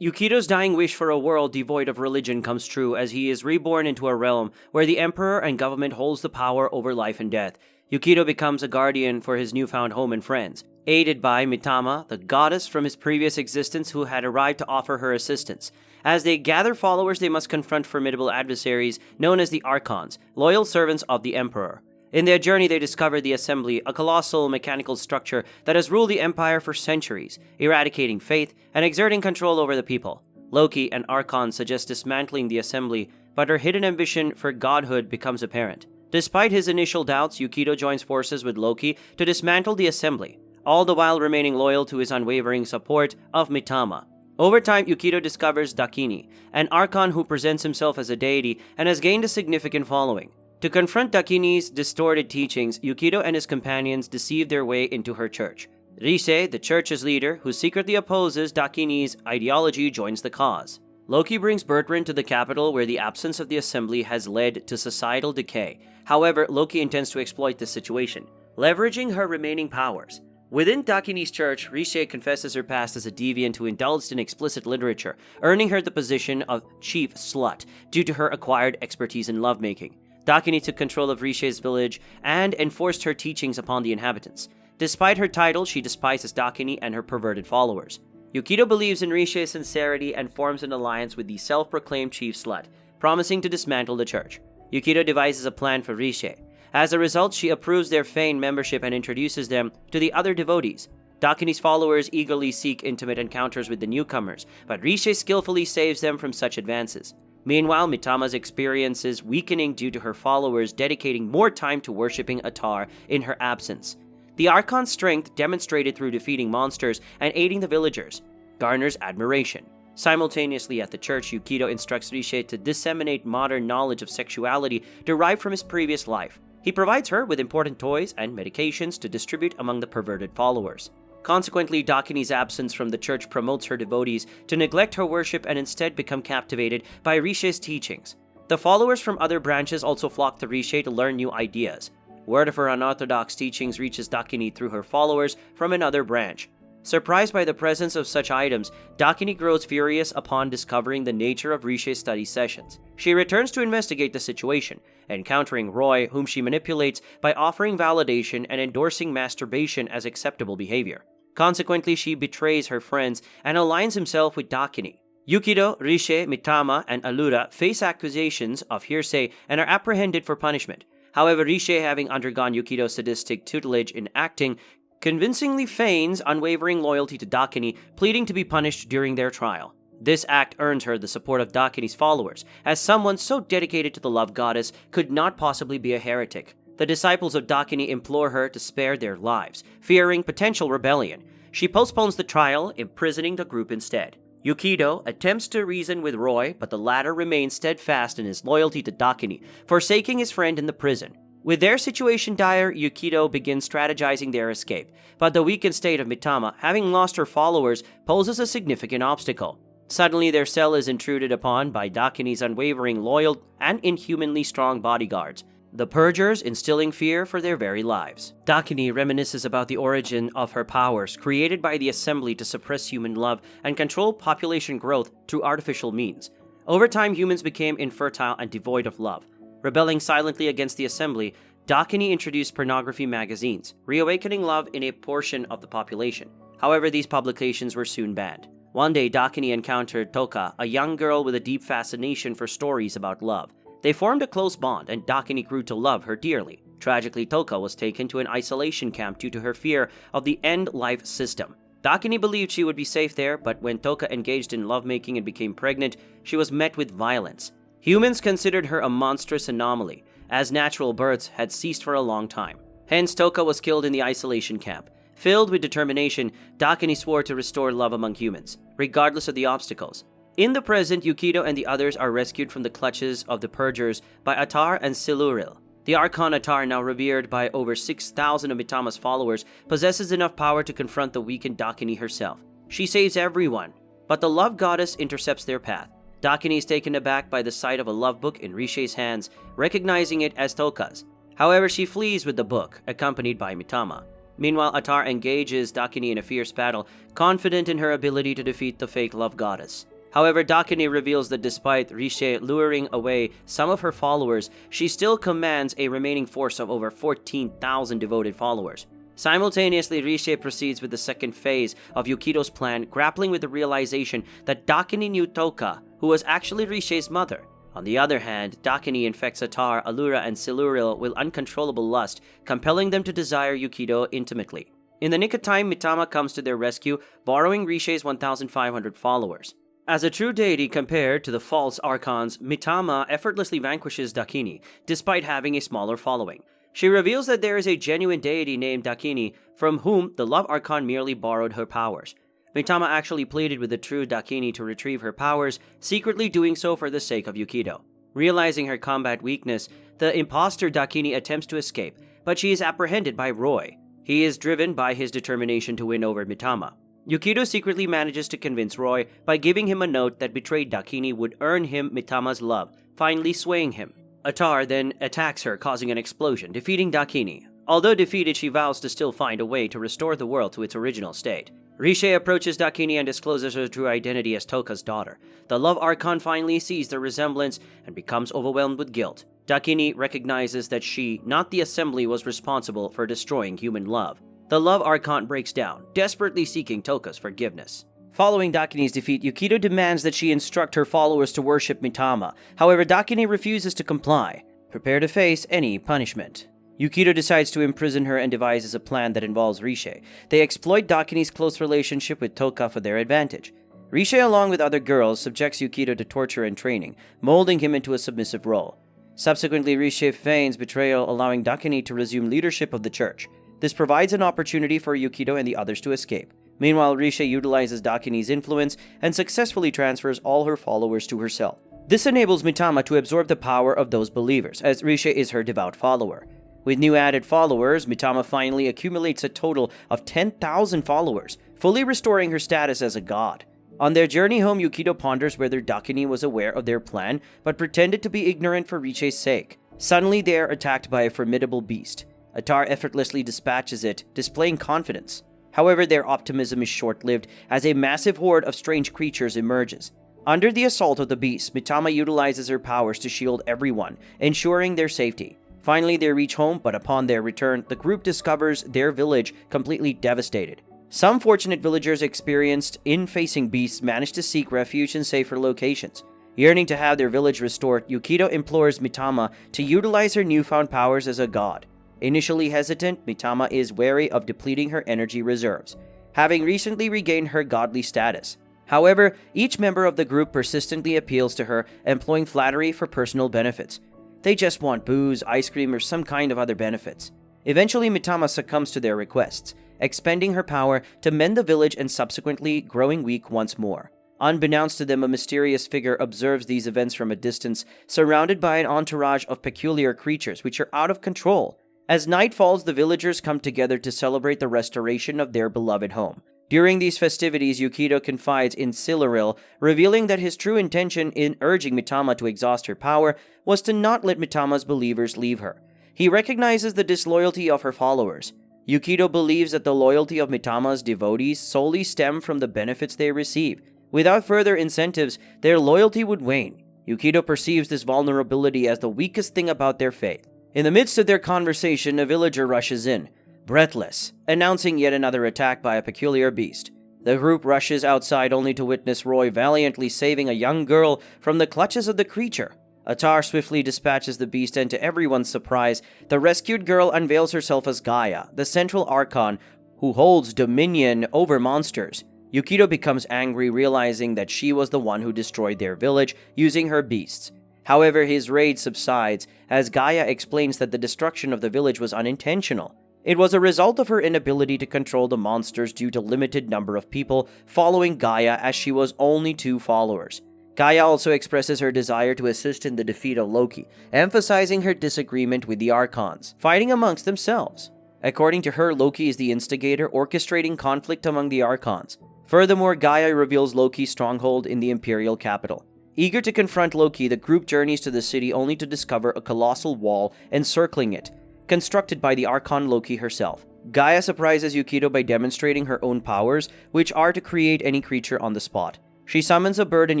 Yukito's dying wish for a world devoid of religion comes true as he is reborn into a realm where the emperor and government holds the power over life and death. Yukito becomes a guardian for his newfound home and friends, aided by Mitama, the goddess from his previous existence who had arrived to offer her assistance. As they gather followers, they must confront formidable adversaries known as the Archons, loyal servants of the emperor. In their journey, they discover the Assembly, a colossal mechanical structure that has ruled the Empire for centuries, eradicating faith and exerting control over the people. Loki and Archon suggest dismantling the Assembly, but her hidden ambition for godhood becomes apparent. Despite his initial doubts, Yukito joins forces with Loki to dismantle the Assembly, all the while remaining loyal to his unwavering support of Mitama. Over time, Yukito discovers Dakini, an Archon who presents himself as a deity and has gained a significant following. To confront Dakini's distorted teachings, Yukito and his companions deceive their way into her church. Rise, the church's leader, who secretly opposes Dakini's ideology, joins the cause. Loki brings Bertrand to the capital where the absence of the assembly has led to societal decay. However, Loki intends to exploit this situation, leveraging her remaining powers. Within Dakini's church, Rise confesses her past as a deviant who indulged in explicit literature, earning her the position of chief slut due to her acquired expertise in lovemaking. Dakini took control of Rise's village and enforced her teachings upon the inhabitants. Despite her title, she despises Dakini and her perverted followers. Yukito believes in Rise's sincerity and forms an alliance with the self-proclaimed chief slut, promising to dismantle the church. Yukito devises a plan for Rise. As a result, she approves their feigned membership and introduces them to the other devotees. Dakini's followers eagerly seek intimate encounters with the newcomers, but Rise skillfully saves them from such advances. Meanwhile, Mitama's experiences weakening due to her followers dedicating more time to worshipping Atar in her absence. The Archon's strength, demonstrated through defeating monsters and aiding the villagers, garners admiration. Simultaneously at the church, Yukito instructs Rise to disseminate modern knowledge of sexuality derived from his previous life. He provides her with important toys and medications to distribute among the perverted followers. Consequently, Dakini's absence from the church promotes her devotees to neglect her worship and instead become captivated by Rise's teachings. The followers from other branches also flock to Rise to learn new ideas. Word of her unorthodox teachings reaches Dakini through her followers from another branch. Surprised by the presence of such items, Dakini grows furious upon discovering the nature of Rise's study sessions. She returns to investigate the situation, encountering Roy, whom she manipulates by offering validation and endorsing masturbation as acceptable behavior. Consequently, she betrays her friends and aligns himself with Dakini. Yukito, Rise, Mitama, and Allura face accusations of hearsay and are apprehended for punishment. However, Rise, having undergone Yukito's sadistic tutelage in acting, convincingly feigns unwavering loyalty to Dakini, pleading to be punished during their trial. This act earns her the support of Dakini's followers, as someone so dedicated to the love goddess could not possibly be a heretic. The disciples of Dakini implore her to spare their lives, fearing potential rebellion. She postpones the trial, imprisoning the group instead. Yukito attempts to reason with Roy, but the latter remains steadfast in his loyalty to Dakini, forsaking his friend in the prison. With their situation dire, Yukito begins strategizing their escape, but the weakened state of Mitama, having lost her followers, poses a significant obstacle. Suddenly, their cell is intruded upon by Dakini's unwavering loyal and inhumanly strong bodyguards, the Purgers instilling fear for their very lives. Dakini reminisces about the origin of her powers, created by the Assembly to suppress human love and control population growth through artificial means. Over time, humans became infertile and devoid of love. Rebelling silently against the Assembly, Dakini introduced pornography magazines, reawakening love in a portion of the population. However, these publications were soon banned. One day, Dakini encountered Toka, a young girl with a deep fascination for stories about love. They formed a close bond, and Dakini grew to love her dearly. Tragically, Toka was taken to an isolation camp due to her fear of the end-life system. Dakini believed she would be safe there, but when Toka engaged in lovemaking and became pregnant, she was met with violence. Humans considered her a monstrous anomaly, as natural births had ceased for a long time. Hence, Toka was killed in the isolation camp. Filled with determination, Dakini swore to restore love among humans, regardless of the obstacles. In the present, Yukito and the others are rescued from the clutches of the Purgers by Atar and Siluril. The Archon Atar, now revered by over 6,000 of Mitama's followers, possesses enough power to confront the weakened Dakini herself. She saves everyone, but the love goddess intercepts their path. Dakini is taken aback by the sight of a love book in Rise's hands, recognizing it as Toka's. However, she flees with the book, accompanied by Mitama. Meanwhile, Atar engages Dakini in a fierce battle, confident in her ability to defeat the fake love goddess. However, Dakini reveals that despite Riche luring away some of her followers, she still commands a remaining force of over 14,000 devoted followers. Simultaneously, Riche proceeds with the second phase of Yukito's plan, grappling with the realization that Dakini knew Toka, who was actually Riche's mother. On the other hand, Dakini infects Atar, Allura, and Siluriel with uncontrollable lust, compelling them to desire Yukito intimately. In the nick of time, Mitama comes to their rescue, borrowing Riche's 1,500 followers. As a true deity compared to the false archons, Mitama effortlessly vanquishes Dakini, despite having a smaller following. She reveals that there is a genuine deity named Dakini, from whom the love archon merely borrowed her powers. Mitama actually pleaded with the true Dakini to retrieve her powers, secretly doing so for the sake of Yukito. Realizing her combat weakness, the imposter Dakini attempts to escape, but she is apprehended by Roy. He is driven by his determination to win over Mitama. Yukito secretly manages to convince Roy by giving him a note that betrayed Dakini would earn him Mitama's love, finally swaying him. Atar then attacks her, causing an explosion, defeating Dakini. Although defeated, she vows to still find a way to restore the world to its original state. Riche approaches Dakini and discloses her true identity as Toka's daughter. The Love Archon finally sees their resemblance and becomes overwhelmed with guilt. Dakini recognizes that she, not the Assembly, was responsible for destroying human love. The Love Archon breaks down, desperately seeking Toka's forgiveness. Following Dakini's defeat, Yukito demands that she instruct her followers to worship Mitama. However, Dakini refuses to comply. Prepare to face any punishment. Yukito decides to imprison her and devises a plan that involves Riche. They exploit Dakini's close relationship with Toka for their advantage. Riche, along with other girls, subjects Yukito to torture and training, molding him into a submissive role. Subsequently, Riche feigns betrayal, allowing Dakini to resume leadership of the church. This provides an opportunity for Yukito and the others to escape. Meanwhile, Riche utilizes Dakini's influence and successfully transfers all her followers to herself. This enables Mitama to absorb the power of those believers, as Riche is her devout follower. With new added followers, Mitama finally accumulates a total of 10,000 followers, fully restoring her status as a god. On their journey home, Yukito ponders whether Dakini was aware of their plan, but pretended to be ignorant for Riche's sake. Suddenly, they are attacked by a formidable beast. Atar effortlessly dispatches it, displaying confidence. However, their optimism is short-lived, as a massive horde of strange creatures emerges. Under the assault of the beast, Mitama utilizes her powers to shield everyone, ensuring their safety. Finally, they reach home, but upon their return, the group discovers their village completely devastated. Some fortunate villagers experienced in facing beasts manage to seek refuge in safer locations. Yearning to have their village restored, Yukito implores Mitama to utilize her newfound powers as a god. Initially hesitant, Mitama is wary of depleting her energy reserves, having recently regained her godly status. However, each member of the group persistently appeals to her, employing flattery for personal benefits. They just want booze, ice cream, or some kind of other benefits. Eventually, Mitama succumbs to their requests, expending her power to mend the village and subsequently growing weak once more. Unbeknownst to them, a mysterious figure observes these events from a distance, surrounded by an entourage of peculiar creatures which are out of control. As night falls, the villagers come together to celebrate the restoration of their beloved home. During these festivities, Yukito confides in Siluriel, revealing that his true intention in urging Mitama to exhaust her power was to not let Mitama's believers leave her. He recognizes the disloyalty of her followers. Yukito believes that the loyalty of Mitama's devotees solely stem from the benefits they receive. Without further incentives, their loyalty would wane. Yukito perceives this vulnerability as the weakest thing about their faith. In the midst of their conversation, a villager rushes in, breathless, announcing yet another attack by a peculiar beast. The group rushes outside only to witness Roy valiantly saving a young girl from the clutches of the creature. Atar swiftly dispatches the beast, and to everyone's surprise, the rescued girl unveils herself as Gaia, the central archon who holds dominion over monsters. Yukito becomes angry, realizing that she was the one who destroyed their village using her beasts. However, his rage subsides as Gaia explains that the destruction of the village was unintentional. It was a result of her inability to control the monsters due to limited number of people following Gaia, as she was only 2 followers. Gaia also expresses her desire to assist in the defeat of Loki, emphasizing her disagreement with the Archons, fighting amongst themselves. According to her, Loki is the instigator, orchestrating conflict among the Archons. Furthermore, Gaia reveals Loki's stronghold in the Imperial capital. Eager to confront Loki, the group journeys to the city only to discover a colossal wall encircling it, constructed by the Archon Loki herself. Gaia surprises Yukito by demonstrating her own powers, which are to create any creature on the spot. She summons a bird and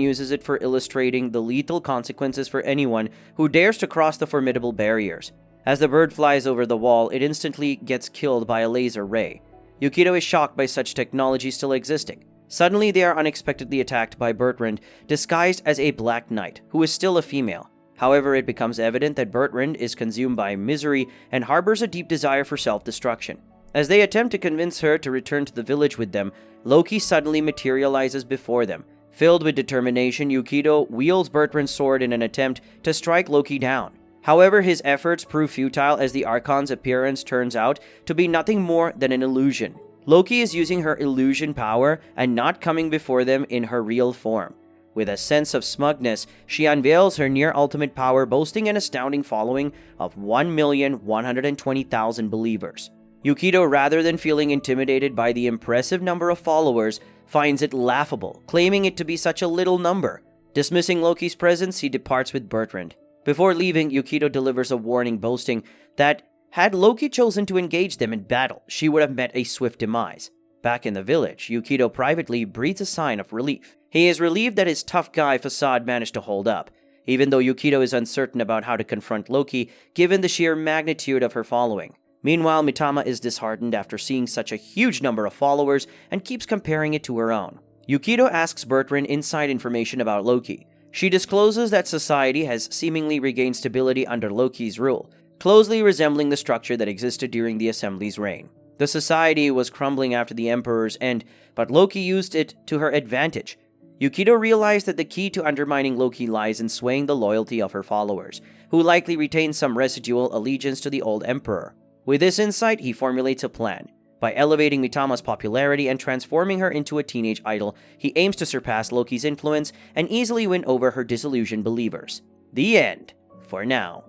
uses it for illustrating the lethal consequences for anyone who dares to cross the formidable barriers. As the bird flies over the wall, it instantly gets killed by a laser ray. Yukito is shocked by such technology still existing. Suddenly, they are unexpectedly attacked by Bertrand, disguised as a Black Knight, who is still a female. However, it becomes evident that Bertrand is consumed by misery and harbors a deep desire for self-destruction. As they attempt to convince her to return to the village with them, Loki suddenly materializes before them. Filled with determination, Yukito wields Bertrand's sword in an attempt to strike Loki down. However, his efforts prove futile as the Archon's appearance turns out to be nothing more than an illusion. Loki is using her illusion power and not coming before them in her real form. With a sense of smugness, she unveils her near-ultimate power, boasting an astounding following of 1,120,000 believers. Yukito, rather than feeling intimidated by the impressive number of followers, finds it laughable, claiming it to be such a little number. Dismissing Loki's presence, he departs with Bertrand. Before leaving, Yukito delivers a warning, boasting that had Loki chosen to engage them in battle, she would have met a swift demise. Back in the village, Yukito privately breathes a sigh of relief. He is relieved that his tough guy facade managed to hold up, even though Yukito is uncertain about how to confront Loki, given the sheer magnitude of her following. Meanwhile, Mitama is disheartened after seeing such a huge number of followers and keeps comparing it to her own. Yukito asks Bertrand inside information about Loki. She discloses that society has seemingly regained stability under Loki's rule, closely resembling the structure that existed during the Assembly's reign. The society was crumbling after the Emperor's end, but Loki used it to her advantage. Yukito realized that the key to undermining Loki lies in swaying the loyalty of her followers, who likely retain some residual allegiance to the old Emperor. With this insight, he formulates a plan. By elevating Mitama's popularity and transforming her into a teenage idol, he aims to surpass Loki's influence and easily win over her disillusioned believers. The end. For now.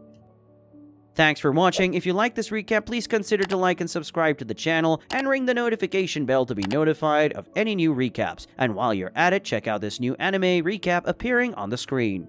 Thanks for watching. If you like this recap, please consider to like and subscribe to the channel and ring the notification bell to be notified of any new recaps. And while you're at it, check out this new anime recap appearing on the screen.